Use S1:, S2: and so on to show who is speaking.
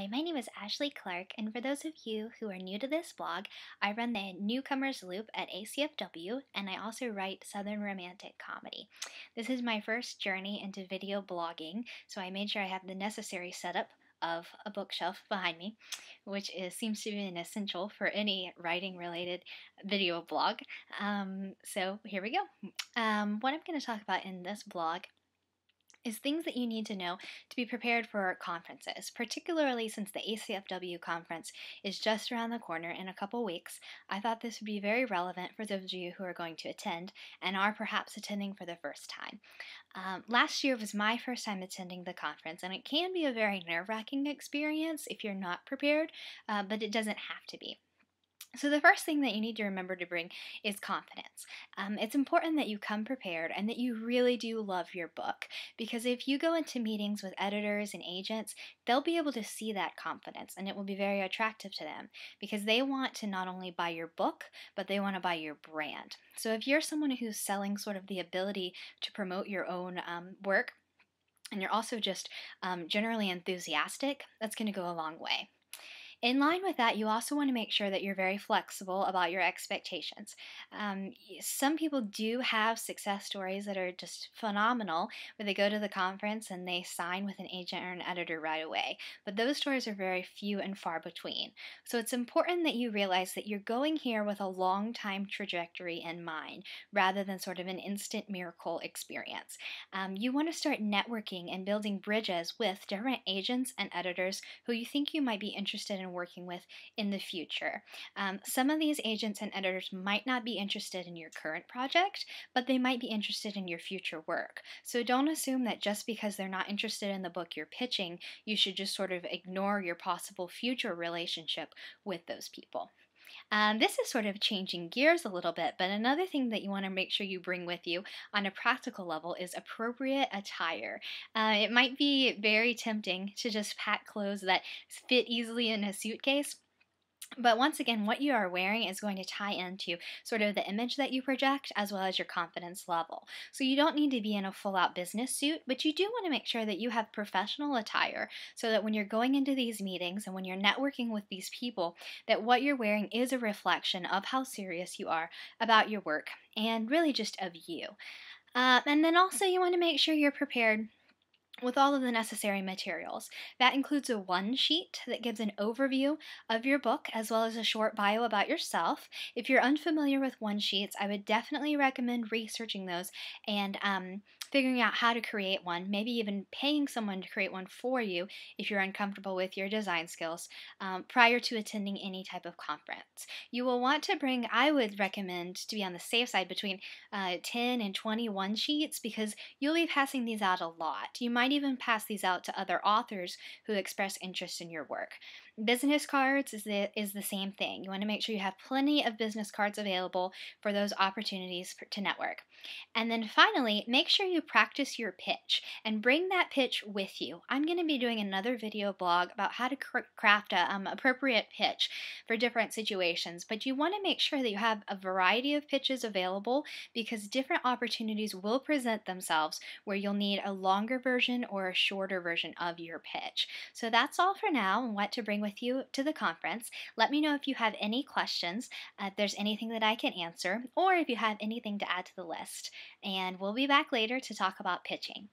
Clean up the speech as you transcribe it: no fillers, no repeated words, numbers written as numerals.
S1: Hi, my name is Ashley Clark, and for those of you who are new to this blog, I run the Newcomers Loop at ACFW, and I also write Southern Romantic Comedy. This is my first journey into video blogging, so I made sure I have the necessary setup of a bookshelf behind me, which seems to be an essential for any writing-related video blog. So here we go. What I'm going to talk about in this blog is things that you need to know to be prepared for conferences, particularly since the ACFW conference is just around the corner in a couple weeks. I thought this would be very relevant for those of you who are going to attend and are perhaps attending for the first time. Last year was my first time attending the conference, and it can be a very nerve-wracking experience if you're not prepared, but it doesn't have to be. So, the first thing that you need to remember to bring is confidence. It's important that you come prepared and that you really do love your book, because if you go into meetings with editors and agents, they'll be able to see that confidence and it will be very attractive to them because they want to not only buy your book, but they want to buy your brand. So, if you're someone who's selling sort of the ability to promote your own work, and you're also just generally enthusiastic, that's going to go a long way. In line with that, you also want to make sure that you're very flexible about your expectations. Some people do have success stories that are just phenomenal, where they go to the conference and they sign with an agent or an editor right away. But those stories are very few and far between. So it's important that you realize that you're going here with a long time trajectory in mind, rather than sort of an instant miracle experience. You want to start networking and building bridges with different agents and editors who you think you might be interested in working with in the future. Some of these agents and editors might not be interested in your current project, but they might be interested in your future work. So don't assume that just because they're not interested in the book you're pitching, you should just sort of ignore your possible future relationship with those people. This is sort of changing gears a little bit, but another thing that you want to make sure you bring with you on a practical level is appropriate attire. It might be very tempting to just pack clothes that fit easily in a suitcase. But once again, what you are wearing is going to tie into sort of the image that you project as well as your confidence level. So you don't need to be in a full out business suit, but you do want to make sure that you have professional attire so that when you're going into these meetings and when you're networking with these people, that what you're wearing is a reflection of how serious you are about your work and really just of you. And then also, you want to make sure you're prepared with all of the necessary materials. That includes a one sheet that gives an overview of your book as well as a short bio about yourself. If you're unfamiliar with one sheets, I would definitely recommend researching those and figuring out how to create one, maybe even paying someone to create one for you if you're uncomfortable with your design skills prior to attending any type of conference. You will want to bring, I would recommend to be on the safe side, between 10 and 21 sheets because you'll be passing these out a lot. You might even pass these out to other authors who express interest in your work. Business cards is the same thing. You want to make sure you have plenty of business cards available for those opportunities to network. And then finally, make sure you practice your pitch and bring that pitch with you. I'm going to be doing another video blog about how to craft a appropriate pitch for different situations, but you want to make sure that you have a variety of pitches available because different opportunities will present themselves where you'll need a longer version or a shorter version of your pitch. So that's all for now and what to bring with you to the conference. Let me know if you have any questions, if there's anything that I can answer, or if you have anything to add to the list. And we'll be back later to talk about pitching.